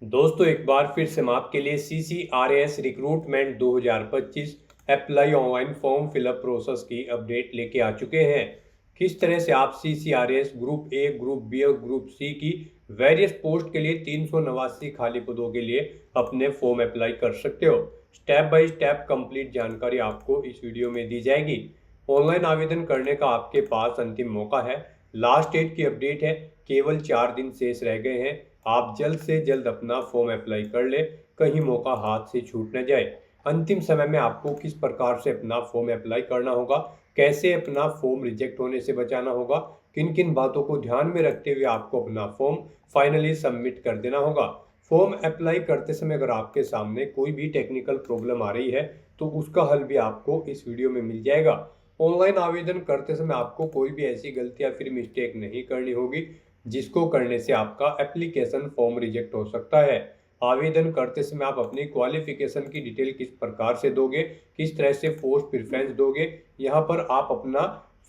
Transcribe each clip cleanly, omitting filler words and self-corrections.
दोस्तों एक बार फिर से हम आपके लिए CCRAS recruitment 2025 apply online form fill up process की अपडेट लेके आ चुके हैं। किस तरह से आप CCRAS group A, group B और ग्रुप सी की वेरियस पोस्ट के लिए 389 खाली पदों के लिए अपने फॉर्म अप्लाई कर सकते हो। स्टेप बाय स्टेप कंप्लीट जानकारी आपको इस वीडियो में दी जाएगी। ऑनलाइन आवेदन करने का आपके पास अंतिम मौका है। लास्ट डेट की अपडेट है, केवल 4 दिन शेष रह गए हैं। आप जल्द से जल्द अपना फॉर्म अप्लाई कर ले, कहीं मौका हाथ से छूट न जाए। अंतिम समय में आपको किस प्रकार से अपना फॉर्म अप्लाई करना होगा, कैसे अपना फॉर्म रिजेक्ट होने से बचाना होगा, किन किन बातों को ध्यान में रखते हुए आपको अपना फॉर्म फाइनली सबमिट कर देना होगा। फॉर्म अप्लाई करते समय अगर आपके सामने कोई भी टेक्निकल प्रॉब्लम आ रही है तो उसका हल भी आपको इस वीडियो में मिल जाएगा। ऑनलाइन आवेदन करते समय आपको कोई भी ऐसी गलती या फिर मिस्टेक नहीं करनी होगी जिसको करने से आपका एप्लीकेशन फॉर्म रिजेक्ट हो सकता है। आवेदन करते समय आप अपनी क्वालिफिकेशन की डिटेल किस प्रकार से दोगे, किस तरह से पोस्ट प्रेफरेंस दोगे, यहाँ पर आप अपना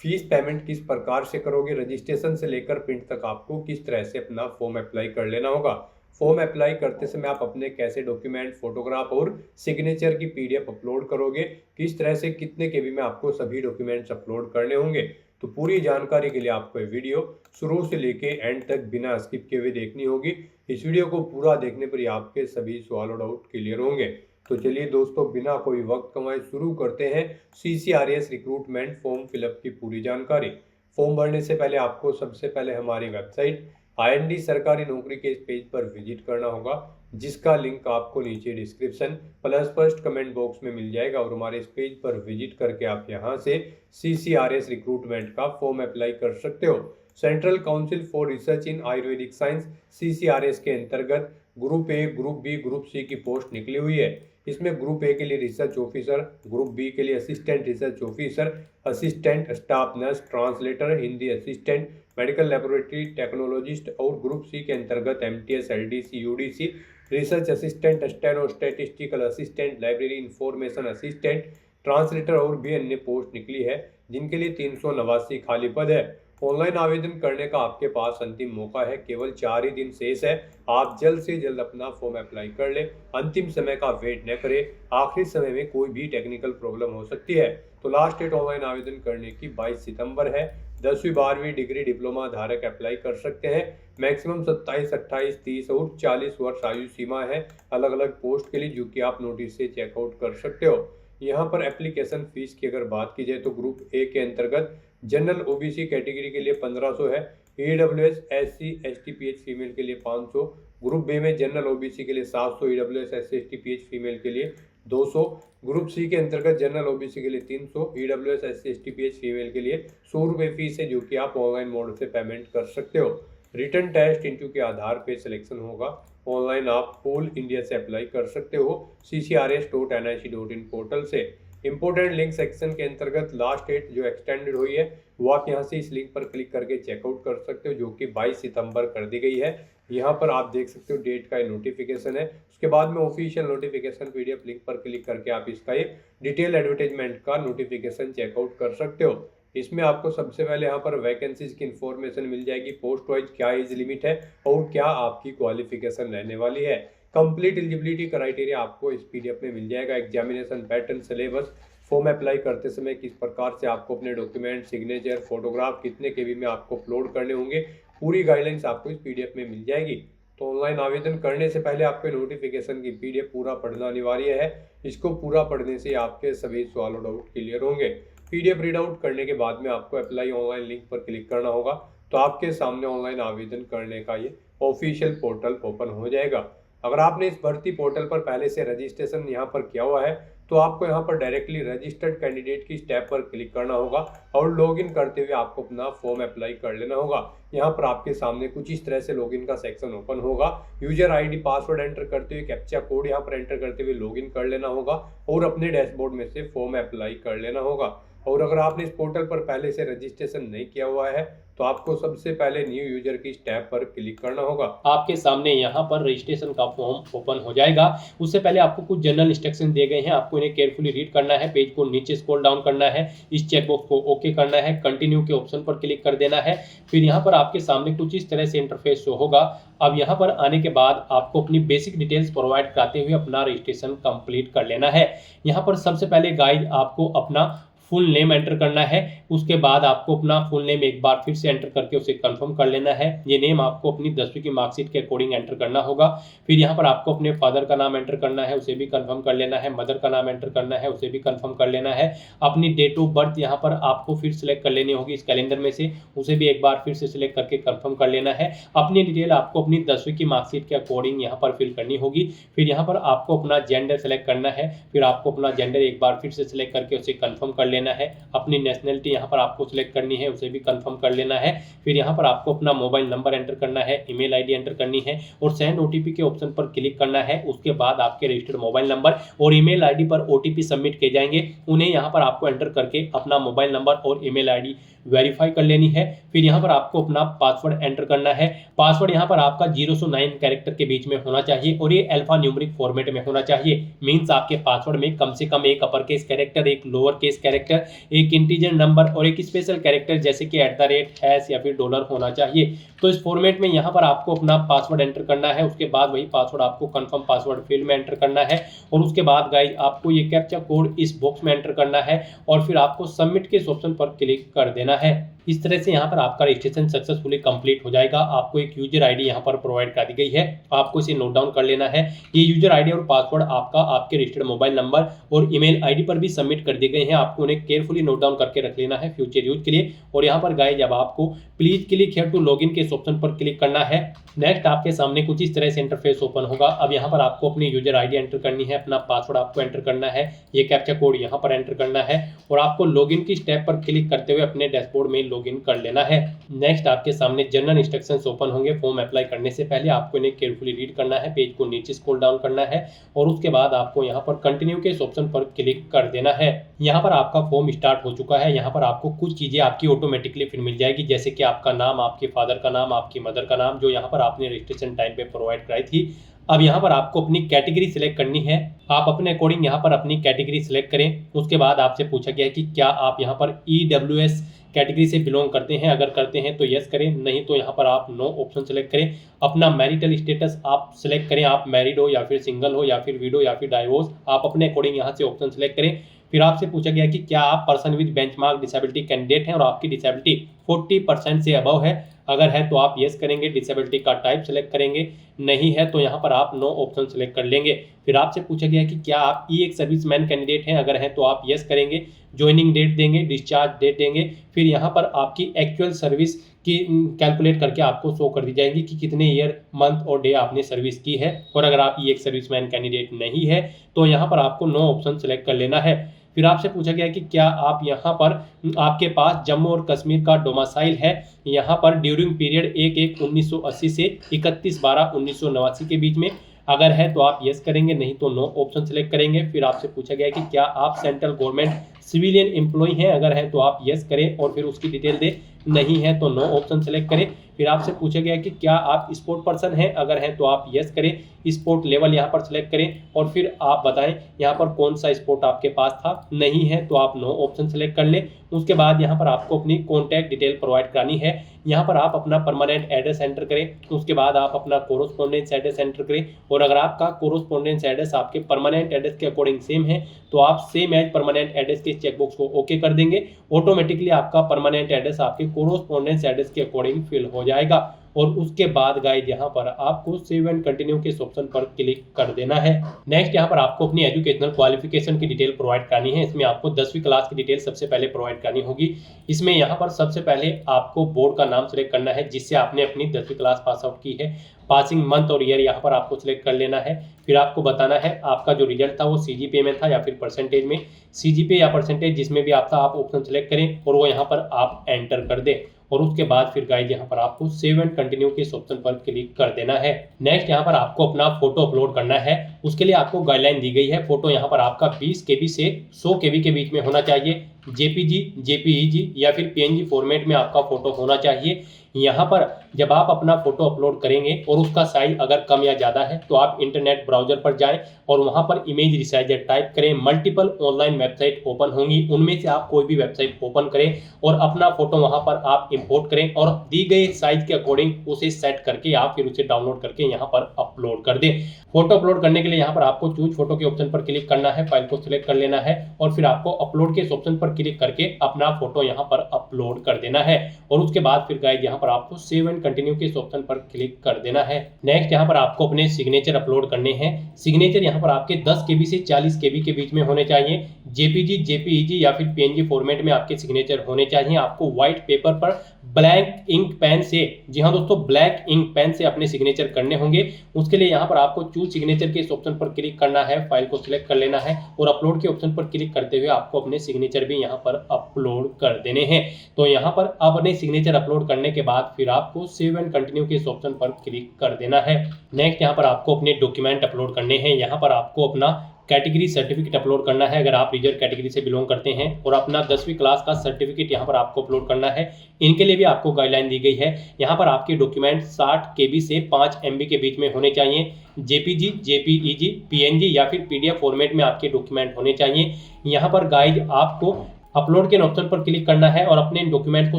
फीस पेमेंट किस प्रकार से करोगे, रजिस्ट्रेशन से लेकर प्रिंट तक आपको किस तरह से अपना फॉर्म अप्लाई कर लेना होगा। फॉर्म अप्लाई करते समय आप अपने कैसे डॉक्यूमेंट, फोटोग्राफ और सिग्नेचर की PDF अपलोड करोगे, किस तरह से कितने KB में आपको सभी डॉक्यूमेंट्स अपलोड करने होंगे। तो पूरी जानकारी के लिए आपको ये वीडियो शुरू से लेके एंड तक बिना स्किप किए हुए देखनी होगी। इस वीडियो को पूरा देखने पर ही आपके सभी सवाल और डाउट क्लियर होंगे। तो चलिए दोस्तों, बिना कोई वक्त कमाए शुरू करते हैं CCRAS रिक्रूटमेंट फॉर्म फिलअप की पूरी जानकारी। फॉर्म भरने से पहले आपको सबसे पहले हमारी वेबसाइट IND सरकारी नौकरी के इस पेज पर विजिट करना होगा, जिसका लिंक आपको नीचे description plus first comment box में मिल जाएगा। और हमारे इस पेज पर विजिट करके आप यहां से CCRAS रिक्रूटमेंट का फॉर्म अप्लाई कर सकते हो। Central council for research in Ayurvedic science CCRAS के अंतर्गत group A, group B, group C की पोस्ट निकली हुई है। इसमें ग्रुप ए के लिए रिसर्च ऑफिसर, ग्रुप बी के लिए assistant research officer, assistant staff nurse, translator, Hindi assistant, medical laboratory technologist और ग्रुप सी के अंतर्गत MTS, LDC, UDC, research assistant, steno statistical assistant, library information assistant, translator और भी अन्य पोस्ट निकली है, जिनके लिए 389 खाली पद है। ऑनलाइन आवेदन करने का आपके पास अंतिम मौका है, केवल 4 ही दिन शेष है। आप जल्द से जल्द अपना फॉर्म अप्लाई कर ले, अंतिम समय का वेट न करें। आखिरी समय में कोई भी टेक्निकल प्रॉब्लम हो सकती है। तो लास्ट डेट ऑनलाइन आवेदन करने की 22 सितंबर है। 10वीं 12वीं डिग्री डिप्लोमा धारक अप्लाई कर सकते हैं। मैक्सिमम 27, 28, 30 और 40 वर्ष आयु सीमा है अलग अलग पोस्ट के लिए, जो कि आप नोटिस से चेकआउट कर सकते हो। यहाँ पर एप्लीकेशन फीस की अगर बात की जाए तो ग्रुप ए के अंतर्गत जनरल OBC कैटेगरी के लिए 1500 है, EWS SC ST PH female के लिए 500, ग्रुप बी में जनरल OBC के लिए 700, EWS SC ST PH female के लिए 200, ग्रुप सी के अंतर्गत जनरल OBC के लिए 300, EWS SC ST PH female के लिए 100 रुपये फीस है, जो कि आप ऑनलाइन मोड से पेमेंट कर सकते हो। रिटर्न टेस्ट इंटरव्यू के आधार पर सिलेक्शन होगा। ऑनलाइन आप ऑल इंडिया से अप्लाई कर सकते हो ccrs.nic.in पोर्टल से। इंपोर्टेंट लिंक सेक्शन के अंतर्गत लास्ट डेट जो एक्सटेंडेड हुई है वो आप यहां से इस लिंक पर क्लिक करके चेकआउट कर सकते हो, जो कि 22 सितंबर कर दी गई है। यहां पर आप देख सकते हो डेट का नोटिफिकेशन है। उसके बाद में ऑफिशियल नोटिफिकेशन PDF लिंक पर क्लिक करके आप इसका एक डिटेल एडवर्टाइजमेंट का नोटिफिकेशन चेकआउट कर सकते हो। इसमें आपको सबसे पहले यहाँ पर वैकेंसीज की इंफॉर्मेशन मिल जाएगी, पोस्ट वाइज क्या एज लिमिट है और क्या आपकी क्वालिफिकेशन रहने वाली है। कंप्लीट एलिजिबिलिटी क्राइटेरिया आपको इस PDF में मिल जाएगा। Examination pattern, syllabus, form apply करते समय किस प्रकार से आपको अपने डॉक्यूमेंट, सिग्नेचर, फोटोग्राफ कितने KB में आपको अपलोड करने होंगे, पूरी गाइडलाइंस आपको इस PDF में मिल जाएगी। तो ऑनलाइन आवेदन करने से पहले आपके नोटिफिकेशन की PDF पूरा पढ़ना अनिवार्य है। इसको पूरा पढ़ने से आपके सभी सवाल और डाउट क्लियर होंगे। PDF रीड आउट करने के बाद में आपको अप्लाई ऑनलाइन लिंक पर क्लिक करना होगा, तो आपके सामने ऑनलाइन आवेदन करने का ये ऑफिशियल पोर्टल ओपन हो जाएगा। अगर आपने इस भर्ती पोर्टल पर पहले से रजिस्ट्रेशन यहाँ पर किया हुआ है तो आपको यहाँ पर डायरेक्टली रजिस्टर्ड कैंडिडेट की स्टेप पर क्लिक करना होगा और लॉगिन करते हुए आपको अपना फॉर्म अप्लाई कर लेना होगा। यहाँ पर आपके सामने कुछ इस तरह से लॉगिन का सेक्शन ओपन होगा। यूजर ID पासवर्ड एंटर करते हुए कैप्चा कोड यहाँ पर एंटर करते हुए लॉगिन कर लेना होगा और अपने डैशबोर्ड में से फॉर्म अप्लाई कर लेना होगा। और अगर आपने इस पोर्टल पर पहले से रजिस्ट्रेशन नहीं किया हुआ है तो आपको सबसे पहले न्यू यूजर की इस टैब पर क्लिक करना होगा। आपके सामने यहाँ पर रजिस्ट्रेशन का फॉर्म ओपन हो जाएगा। उससे पहले आपको कुछ जनरल इंस्ट्रक्शन दिए गए हैं, आपको इन्हें केयरफुली रीड करना है। पेज को नीचे स्क्रॉल डाउन करना है, इस चेकबॉक्स को ओके करना है, कंटिन्यू के ऑप्शन पर क्लिक कर देना है। फिर यहाँ पर आपके सामने कुछ इस तरह से इंटरफेस शो होगा। अब यहाँ पर आने के बाद आपको अपनी बेसिक डिटेल्स प्रोवाइड कराते हुए अपना रजिस्ट्रेशन कंप्लीट कर लेना है। यहाँ पर सबसे पहले गाइड आपको अपना फुल नेम एंटर करना है। उसके बाद आपको अपना फुल नेम एक बार फिर से एंटर करके उसे कंफर्म कर लेना है। ये नेम आपको अपनी 10वीं की मार्कशीट के अकॉर्डिंग एंटर करना होगा। फिर यहाँ पर आपको अपने फादर का नाम एंटर करना है, उसे भी कंफर्म कर लेना है। मदर का नाम एंटर करना है, उसे भी कंफर्म कर लेना है। अपनी डेट ऑफ बर्थ यहाँ पर आपको फिर सिलेक्ट कर लेनी होगी इस कैलेंडर में से, उसे भी एक बार फिर से सिलेक्ट करके कंफर्म कर लेना है। अपनी डिटेल आपको अपनी 10वीं की मार्कशीट के अकॉर्डिंग यहाँ पर फिल करनी होगी। फिर यहाँ पर आपको अपना जेंडर सेलेक्ट करना है। फिर आपको अपना जेंडर एक बार फिर से सिलेक्ट करके उसे कंफर्म कर लेना है। अपनी नेशनलिटी यहाँ पर आपको सिलेक्ट करनी है, उसे भी कंफर्म कर लेना है। फिर यहाँ पर आपको अपना मोबाइल नंबर एंटर करना है, ईमेल आईडी एंटर करनी है और सेंड ओटीपी के ऑप्शन पर क्लिक करना है। उसके बाद आपके रजिस्टर्ड मोबाइल नंबर और ईमेल आईडी पर ओटीपी सबमिट किए जाएंगे, उन्हें यहाँ पर आपको एंटर करके अपना मोबाइल नंबर और ईमेल आईडी वेरीफाई कर लेनी है। फिर यहाँ पर आपको अपना पासवर्ड एंटर करना है। पासवर्ड यहाँ पर आपका 0 से 9 कैरेक्टर के बीच में होना चाहिए और ये अल्फा न्यूमेरिक फॉर्मेट में होना चाहिए। मीन्स आपके पासवर्ड में कम से कम एक अपर केस कैरेक्टर, एक लोअर केस कैरेक्टर, एक इंटीजर नंबर और एक स्पेशल कैरेक्टर जैसे कि @ या फिर डॉलर होना चाहिए। तो इस फॉर्मेट में यहाँ पर आपको अपना पासवर्ड एंटर करना है। उसके बाद वही पासवर्ड आपको कंफर्म पासवर्ड फील्ड में एंटर करना है और उसके बाद गाइस आपको ये कैप्चा कोड इस बॉक्स में एंटर करना है और फिर आपको सबमिट के ऑप्शन पर क्लिक कर देना है। इस तरह से यहाँ पर आपका रजिस्ट्रेशन सक्सेसफुली कंप्लीट हो जाएगा। आपको एक यूजर आईडी यहाँ पर प्रोवाइड कर दी गई है, आपको इसे नोट डाउन कर लेना है। ये यूजर आईडी और पासवर्ड आपका आपके रजिस्टर्ड मोबाइल नंबर और ईमेल आईडी पर भी सबमिट कर दिए गए हैं। आपको उन्हें केयरफुली नोट डाउन करके रख लेना है फ्यूचर यूज के लिए। और यहाँ पर गाइस जब आपको please click here to login के ऑप्शन पर क्लिक करना है। नेक्स्ट आपके सामने कुछ इस तरह से इंटरफेस ओपन होगा। अब यहाँ पर आपको अपनी यूजर आईडी एंटर करनी है, अपना पासवर्ड आपको एंटर करना है, ये कैप्चा कोड यहाँ पर एंटर करना है और आपको लॉगिन की स्टेप पर क्लिक करते हुए अपने डैशबोर्ड में लॉगिन कर लेना है। नेक्स्ट आपके सामने जनरल इंस्ट्रक्शंस ओपन होंगे। फॉर्म अप्लाई करने से पहले आपको इन्हें केयरफुली रीड करना है, पेज को नीचे स्क्रॉल डाउन करना है और उसके बाद आपको यहाँ पर कंटिन्यू के ऑप्शन पर क्लिक कर देना है। यहाँ पर आपका फॉर्म स्टार्ट हो चुका है। यहाँ पर आपको कुछ चीजें आपकी ऑटोमेटिकली फिर मिल जाएगी, जैसे कि आपका नाम, आपके फादर का नाम, आपकी मदर का नाम, जो यहाँ पर आपने रजिस्ट्रेशन टाइम पे प्रोवाइड कराई थी। अब यहाँ पर आपको अपनी कैटेगरी सिलेक्ट करनी है। आप अपने अकॉर्डिंग यहाँ पर अपनी कैटेगरी सिलेक्ट करें। उसके बाद आपसे पूछा गया है कि क्या आप यहाँ पर EWS कैटेगरी से बिलोंग करते हैं। अगर करते हैं तो यस करें, नहीं तो यहाँ पर आप नो ऑप्शन सेलेक्ट करें। अपना मैरिटल स्टेटस आप सिलेक्ट करें, आप मैरिड हो या फिर सिंगल हो या फिर विडो या फिर डाइवोर्स, आप अपने अकॉर्डिंग यहाँ से ऑप्शन सेलेक्ट करें। फिर आपसे पूछा गया कि क्या आप person with benchmark disability candidate हैं और आपकी डिसेबिलिटी 40% से अबव है। अगर है तो आप यस करेंगे, डिसेबिलिटी का टाइप सेलेक्ट करेंगे, नहीं है तो यहाँ पर आप नो ऑप्शन सेलेक्ट कर लेंगे। फिर आपसे पूछा गया कि क्या आप एक सर्विसमैन कैंडिडेट हैं। अगर है तो आप यस करेंगे, ज्वाइनिंग डेट देंगे, डिस्चार्ज डेट देंगे। फिर यहाँ पर आपकी एक्चुअल सर्विस की कैलकुलेट करके आपको शो कर दी जाएगी कि कितने ईयर, मंथ और डे आपने सर्विस की है। और अगर आप एक सर्विसमैन कैंडिडेट नहीं है तो यहाँ पर आपको नो ऑप्शन सेलेक्ट कर लेना है। फिर आपसे पूछा गया कि क्या आप यहाँ पर आपके पास जम्मू और कश्मीर का डोमिसाइल है। यहाँ पर ड्यूरिंग पीरियड 1/1/1980 से 31/12/1989 के बीच में। अगर है तो आप यस करेंगे, नहीं तो नो ऑप्शन सेलेक्ट करेंगे। फिर आपसे पूछा गया कि क्या आप सेंट्रल गवर्नमेंट सिविलियन एम्प्लॉय हैं। अगर है तो आप यस करें और फिर उसकी डिटेल दें, नहीं है तो नो ऑप्शन सेलेक्ट करें। फिर आपसे पूछा गया कि क्या आप स्पोर्ट पर्सन हैं। अगर हैं तो आप यस करें, स्पोर्ट लेवल यहाँ पर सेलेक्ट करें और फिर आप बताएं यहाँ पर कौन सा स्पोर्ट आपके पास था। नहीं है तो आप नो ऑप्शन सेलेक्ट कर लें। उसके बाद यहाँ पर आपको अपनी कॉन्टैक्ट डिटेल प्रोवाइड करानी है। यहाँ पर आप अपना परमानेंट एड्रेस एंटर करें। उसके बाद आप अपना कोरोस्पोंडेंस एड्रेस एंटर करें और अगर आपका कोरोस्पोंडेंस एड्रेस आपके परमानेंट एड्रेस के अकॉर्डिंग सेम है तो आप सेम एज परमानेंट एड्रेस के चेकबॉक्स को ओके कर देंगे। ऑटोमेटिकली आपका परमानेंट एड्रेस आपके कोरोस्पोंडेंस एड्रेस के अकॉर्डिंग फिल हो जाएगा। और उसके बाद गाइस यहाँ पर आपको सेव एंड कंटिन्यू के ऑप्शन पर क्लिक कर देना है। नेक्स्ट यहाँ पर आपको अपनी एजुकेशनल क्वालिफिकेशन की डिटेल प्रोवाइड करनी है। इसमें आपको 10वीं क्लास की डिटेल सबसे पहले प्रोवाइड करनी होगी। इसमें यहाँ पर सबसे पहले आपको बोर्ड का नाम सेलेक्ट करना है जिससे आपने अपनी 10वीं क्लास पास आउट की है। पासिंग मंथ और ईयर यहाँ पर आपको सिलेक्ट कर लेना है। फिर आपको बताना है आपका जो रिजल्ट था वो CGPA में था या फिर परसेंटेज में। CGPA या परसेंटेज जिसमें भी आप था आप ऑप्शन सेलेक्ट करें और वो यहाँ पर आप एंटर कर दें। और उसके बाद फिर गाइस यहाँ पर आपको सेव एंड कंटिन्यू के ऑप्शन पर क्लिक कर देना है। नेक्स्ट यहाँ पर आपको अपना फोटो अपलोड करना है। उसके लिए आपको गाइडलाइन दी गई है। फोटो यहाँ पर आपका 20 KB से 100 KB के बीच में होना चाहिए। जेपीजी, जेपीईजी या फिर पीएनजी फॉर्मेट में आपका फोटो होना चाहिए। यहाँ पर जब आप अपना फोटो अपलोड करेंगे और उसका साइज अगर कम या ज़्यादा है तो आप इंटरनेट ब्राउजर पर जाएं और वहाँ पर इमेज रिसाइजर टाइप करें। मल्टीपल ऑनलाइन वेबसाइट ओपन होंगी, उनमें से आप कोई भी वेबसाइट ओपन करें और अपना फोटो वहाँ पर आप इंपोर्ट करें और दी गई साइज के अकॉर्डिंग उसे सेट करके आप फिर उसे डाउनलोड करके यहाँ पर अपलोड कर दें। फोटो अपलोड करने के लिए यहाँ पर आपको चूज फोटो के ऑप्शन पर क्लिक करना है, फाइल को सिलेक्ट कर लेना है और फिर आपको अपलोड के इस ऑप्शन पर क्लिक करके अपना फोटो यहाँ पर अपलोड कर देना है और उसके बाद फिर गाइस यहाँ पर आपको सेव एंड कंटिन्यू के इस ऑप्शन पर क्लिक कर देना है। नेक्स्ट यहाँ पर आपको अपने सिग्नेचर अपलोड करने हैं। सिग्नेचर यहाँ पर आपके 10 KB से 40 KB के बीच में होने चाहिए। जेपीजी, जेपीईजी या फिर पीएनजी फॉर्मेट में आपके सिग्नेचर होने चाहिए। आपको व्हाइट पेपर पर ब्लैक इंक पेन से, जी हाँ दोस्तों, ब्लैक इंक पेन से अपने सिग्नेचर करने होंगे। उसके लिए यहाँ पर आपको चूज सिग्नेचर के इस ऑप्शन पर क्लिक करना है, फाइल को सिलेक्ट कर लेना है और अपलोड के ऑप्शन पर क्लिक करते हुए आपको अपने सिग्नेचर भी यहाँ पर अपलोड कर देने हैं। तो यहाँ पर अपने सिग्नेचर अपलोड करने के बाद फिर आपको सेव एंड कंटिन्यू के इस ऑप्शन पर क्लिक कर देना है। नेक्स्ट यहाँ पर आपको अपने डॉक्यूमेंट अपलोड करने हैं। यहाँ पर आपको अपना कैटेगरी सर्टिफिकेट अपलोड करना है अगर आप रिजर्व कैटेगरी से बिलोंग करते हैं, और अपना 10वीं क्लास का सर्टिफिकेट यहाँ पर आपको अपलोड करना है। इनके लिए भी आपको गाइडलाइन दी गई है। यहाँ पर आपके डॉक्यूमेंट 60 KB से 5 MB के बीच में होने चाहिए। जेपीजी, जेपीईजी, पीएनजी या फिर पीडीएफ फॉर्मेट में आपके डॉक्यूमेंट होने चाहिए। यहाँ पर गाइड आपको अपलोड के ऑप्शन पर क्लिक करना है और अपने डॉक्यूमेंट को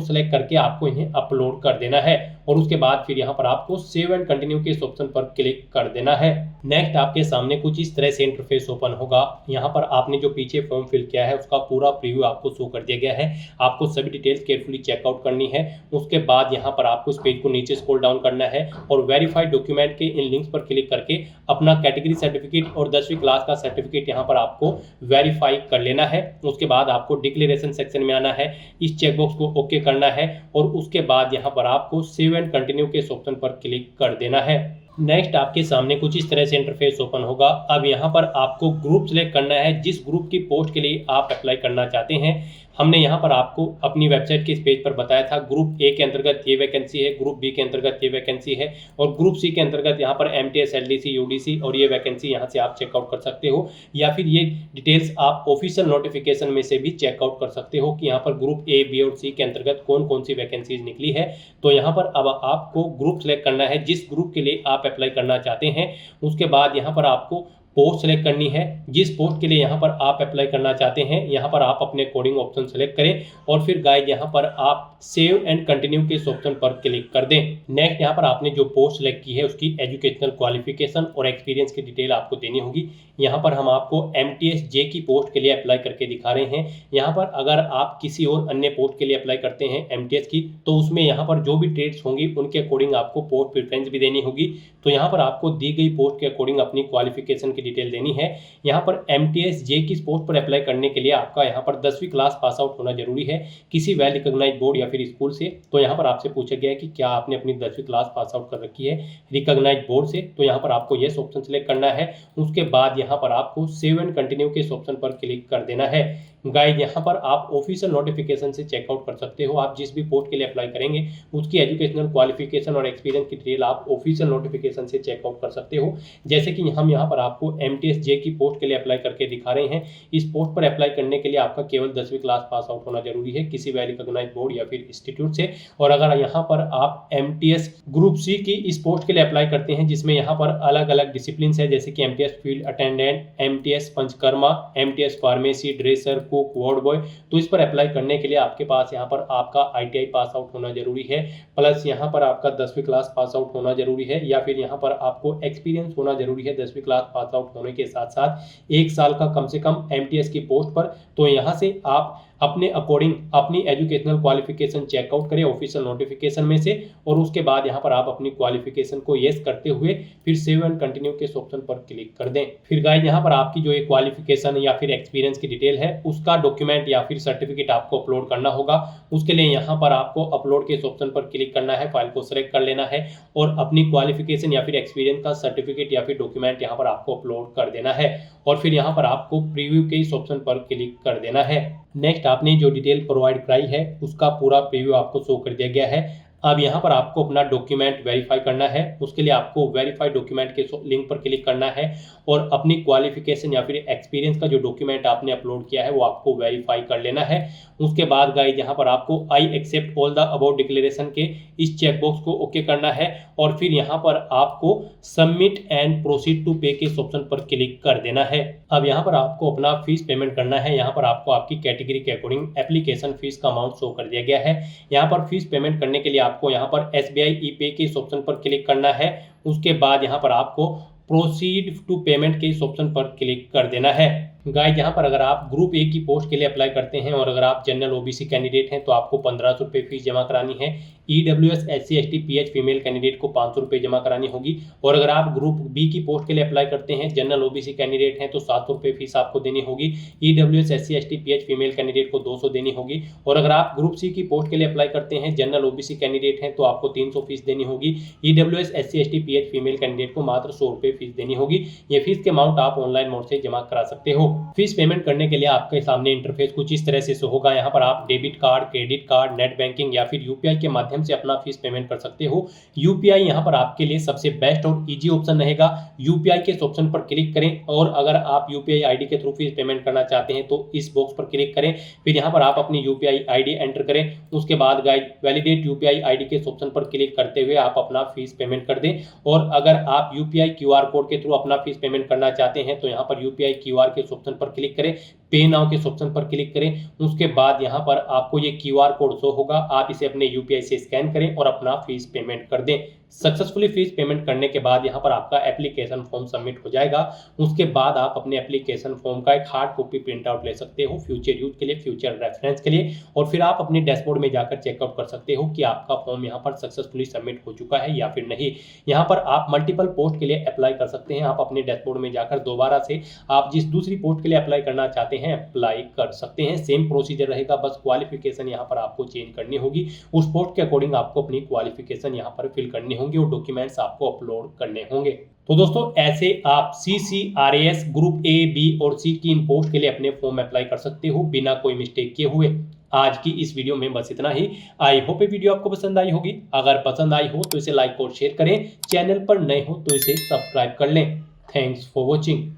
सिलेक्ट करके आपको इन्हें अपलोड कर देना है और उसके बाद फिर यहाँ पर आपको सेव एंड कंटिन्यू के इस ऑप्शन पर क्लिक कर देना है। नेक्स्ट आपके सामने कुछ इस तरह से इंटरफेस ओपन होगा। यहाँ पर आपने जो पीछे फॉर्म फिल किया है उसका पूरा प्रीव्यू आपको शो कर दिया गया है। आपको सभी डिटेल्स केयरफुली चेकआउट करनी है। उसके बाद यहाँ पर आपको इस पेज को नीचे स्क्रॉल डाउन करना है और वेरीफाइड डॉक्यूमेंट के इन लिंक्स पर क्लिक करके अपना कैटेगरी सर्टिफिकेट और 10वीं क्लास का सर्टिफिकेट यहाँ पर आपको वेरीफाई कर लेना है। उसके बाद आपको डिक्लेरेशन सेक्शन में आना है, इस चेकबॉक्स को ओके करना है और उसके बाद यहाँ पर आपको सेव एंड कंटिन्यू के इस ऑप्शन पर क्लिक कर देना है। नेक्स्ट आपके सामने कुछ इस तरह से इंटरफेस ओपन होगा। अब यहाँ पर आपको ग्रुप सिलेक्ट करना है जिस ग्रुप की पोस्ट के लिए आप अप्लाई करना चाहते हैं। हमने यहाँ पर आपको अपनी वेबसाइट के इस पेज पर बताया था ग्रुप ए के अंतर्गत ये वैकेंसी है, ग्रुप बी के अंतर्गत ये वैकेंसी है और ग्रुप सी के अंतर्गत यहाँ पर MTS, LDC, UDC और ये वैकेंसी यहाँ से आप चेकआउट कर सकते हो, या फिर ये डिटेल्स आप ऑफिशियल नोटिफिकेशन में से भी चेकआउट कर सकते हो कि यहाँ पर ग्रुप ए, बी और सी के अंतर्गत कौन कौन सी वैकेंसीज निकली है। तो यहाँ पर अब आपको ग्रुप सेलेक्ट करना है जिस ग्रुप के लिए आप अप्लाई करना चाहते हैं। उसके बाद यहाँ पर आपको पोस्ट सेलेक्ट करनी है जिस पोस्ट के लिए यहाँ पर आप अप्लाई करना चाहते हैं। यहाँ पर आप अपने कोडिंग ऑप्शन सेलेक्ट करें और फिर गाइड यहाँ पर आप सेव एंड कंटिन्यू के इस ऑप्शन पर क्लिक कर दें। नेक्स्ट यहाँ पर आपने जो पोस्ट सेलेक्ट की है उसकी एजुकेशनल क्वालिफिकेशन और एक्सपीरियंस की डिटेल आपको देनी होगी। यहाँ पर हम आपको MTS J की पोस्ट के लिए अप्लाई करके दिखा रहे हैं। यहाँ पर अगर आप किसी और अन्य पोस्ट के लिए अप्लाई करते हैं MTS की, तो उसमें यहाँ पर जो भी ट्रेड्स होंगी उनके अकॉर्डिंग आपको पोस्ट प्रेफरेंस भी देनी होगी। तो यहाँ पर आपको दी गई पोस्ट के अकॉर्डिंग अपनी क्वालिफिकेशन की डिटेल देनी है। यहाँ पर MTS J की पोस्ट पर अप्लाई करने के लिए आपका यहाँ पर 10वीं क्लास पास आउट होना जरूरी है किसी वेल रिकॉग्नाइज्ड बोर्ड या फिर स्कूल से। तो यहाँ पर आपसे पूछा गया है कि क्या आपने अपनी 10वीं क्लास पास आउट कर रखी है रिकॉग्नाइज्ड बोर्ड से, तो यहाँ पर आपको यस ऑप्शन सेलेक्ट करना है। उसके बाद यहाँ पर आपको सेव एंड कंटिन्यू के इस ऑप्शन पर क्लिक कर देना है। गाइड यहाँ पर आप ऑफिशियल नोटिफिकेशन से चेकआउट कर सकते हो। आप जिस भी पोस्ट के लिए अप्लाई करेंगे उसकी एजुकेशनल क्वालिफिकेशन और एक्सपीरियंस की डिटेल आप ऑफिशियल नोटिफिकेशन से चेकआउट कर सकते हो। जैसे कि हम यहाँ पर आपको MTS J की पोस्ट के लिए अप्लाई करके दिखा रहे हैं। इस पोस्ट पर अप्लाई करने के लिए आपका केवल 10वीं क्लास पास आउट होना जरूरी है किसी वेल रिकॉग्नाइज्ड बोर्ड या फिर इंस्टीट्यूट से। और अगर यहाँ पर आप MTS ग्रुप सी की इस पोस्ट के लिए अप्लाई करते हैं जिसमें यहाँ पर अलग अलग डिसिप्लिन है, जैसे कि MTS field attendant, MTS panchakarma, MTS pharmacy, dresser, cook, ward boy, तो इस पर अप्लाई करने के लिए आपके पास यहाँ पर आपका ITI पास आउट होना जरूरी है, प्लस यहाँ पर आपका 10वीं क्लास पास आउट होना जरूरी है, या फिर यहाँ पर आपको एक्सपीरियंस होना जरूरी है 10वीं क्लास पास आउट होने के साथ साथ 1 साल का कम से कम MTS की पोस्ट पर। तो यहाँ से आप अपने अकॉर्डिंग अपनी एजुकेशनल क्वालिफिकेशन चेकआउट करें ऑफिशियल नोटिफिकेशन में से, और उसके बाद यहाँ पर आप अपनी क्वालिफिकेशन को येस करते हुए फिर सेव एंड कंटिन्यू के ऑप्शन पर क्लिक कर दें। फिर गाइस यहाँ पर आपकी जो एक क्वालिफिकेशन या फिर एक्सपीरियंस की डिटेल है उसका डॉक्यूमेंट या फिर सर्टिफिकेट आपको अपलोड करना होगा। उसके लिए यहाँ पर आपको अपलोड के ऑप्शन पर क्लिक करना है, फाइल को सिलेक्ट कर लेना है और अपनी क्वालिफिकेशन या फिर एक्सपीरियंस का सर्टिफिकेट या फिर डॉक्यूमेंट यहाँ पर आपको अपलोड कर देना है और फिर यहाँ पर आपको प्रीव्यू के इस ऑप्शन पर क्लिक कर देना है। नेक्स्ट आपने जो डिटेल प्रोवाइड कराई है उसका पूरा प्रीव्यू आपको शो कर दिया गया है। अब यहाँ पर आपको अपना डॉक्यूमेंट वेरीफाई करना है। उसके लिए आपको वेरीफाई डॉक्यूमेंट के लिंक पर क्लिक करना है और अपनी क्वालिफिकेशन या फिर एक्सपीरियंस का जो डॉक्यूमेंट आपने अपलोड किया है वो आपको वेरीफाई कर लेना है। उसके बाद गाइस यहाँ पर आपको I accept all the about declaration के इस चेकबॉक्स को ओके करना है और फिर यहाँ पर आपको सबमिट एंड प्रोसीड टू पे के इस ऑप्शन पर क्लिक कर देना है। अब यहाँ पर आपको अपना फीस पेमेंट करना है। यहाँ पर आपको आपकी कैटेगरी के अकॉर्डिंग एप्लीकेशन फीस का अमाउंट शो कर दिया गया है। यहाँ पर फीस पेमेंट करने के लिए आपको यहाँ पर SBI ई-पे के इस ऑप्शन पर क्लिक करना है। उसके बाद यहाँ पर आपको प्रोसीड टू पेमेंट के इस ऑप्शन पर क्लिक कर देना है। गाइस यहाँ पर अगर आप ग्रुप ए की पोस्ट के लिए अप्लाई करते हैं और अगर आप जनरल OBC कैंडिडेट हैं तो आपको 1500 रुपये फीस जमा करानी है। EWS SC ST PH female candidate को 500 रुपये जमा करानी होगी और अगर आप ग्रुप बी की पोस्ट के लिए अप्लाई करते हैं जनरल OBC कैंडिडेट हैं तो 700 रुपये फीस आपको देनी होगी। EWS SC ST PH female candidate को 200 देनी होगी और अगर आप ग्रुप सी की पोस्ट के लिए अप्लाई करते हैं जनरल OBC कैंडिडेट हैं तो आपको 300 फीस देनी होगी। EWS SC ST PH female candidate को मात्र 100 रुपये फीस देनी होगी। ये फीस के अमाउंट आप ऑनलाइन मोड से जमा करा सकते हो। फीस पेमेंट करने के लिए आपके सामने इंटरफेस कुछ इस तरह से शो होगा। यहाँ पर आप debit card, credit card, net banking या फिर UPI के माध्यम से अपना फीस पेमेंट कर सकते हो। UPI यहाँ पर आपके लिए सबसे बेस्ट और इजी ऑप्शन रहेगा। UPI के इस ऑप्शन पर क्लिक करें और अगर आप UPI ID के थ्रू फीस पेमेंट करना चाहते हैं तो इस बॉक्स पर क्लिक करें। फिर यहाँ पर आप अपनी UPI ID एंटर करें। उसके बाद गाइस वैलिडेट UPI ID के इस ऑप्शन पर क्लिक करते हुए आप अपना फीस पेमेंट कर दें। और अगर आप UPI QR कोड के थ्रू अपना फीस पेमेंट करना चाहते हैं तो यहाँ पर UPI QR के इस ऑप्शन पर क्लिक करें, पे नाउ के ऑप्शन पर क्लिक करें। उसके बाद यहाँ पर आपको ये QR कोड शो होगा, आप इसे अपने UPI से स्कैन करें और अपना फीस पेमेंट कर दें। सक्सेसफुली फीस पेमेंट करने के बाद यहाँ पर आपका एप्लीकेशन फॉर्म सबमिट हो जाएगा। उसके बाद आप अपने एप्लीकेशन फॉर्म का एक हार्ड कॉपी प्रिंट आउट ले सकते हो फ्यूचर यूज के लिए, फ्यूचर रेफरेंस के लिए, और फिर आप अपने डैशबोर्ड में जाकर चेकआउट कर सकते हो कि आपका फॉर्म यहाँ पर सक्सेसफुली सबमिट हो चुका है या फिर नहीं। यहाँ पर आप मल्टीपल पोस्ट के लिए अप्लाई कर सकते हैं। आप अपने डैशबोर्ड में जाकर दोबारा से आप जिस दूसरी पोस्ट के लिए अप्लाई करना चाहते हैं अप्लाई कर सकते हैं। सेम प्रोसीजर रहेगा, बस क्वालिफिकेशन यहाँ पर आपको चेंज करनी होगी। उस पोस्ट के अकॉर्डिंग आपको अपनी क्वालिफिकेशन यहाँ पर फिल करनी होगी और डॉक्यूमेंट्स आपको अपलोड करने होंगे। तो दोस्तों ऐसे आप CCRAS ग्रुप A, B और C की इन पोस्ट के लिए अपने फॉर्म अप्लाई कर सकते हो बिना कोई मिस्टेक किए हुए। आज की इस वीडियो में बस इतना ही। आई होप ये वीडियो आपको पसंद आई होगी। अगर पसंद आई हो तो इसे लाइक और शेयर करें। चैनल पर नए हो तो इसे सब्सक्राइब कर लें। Thanks for watching.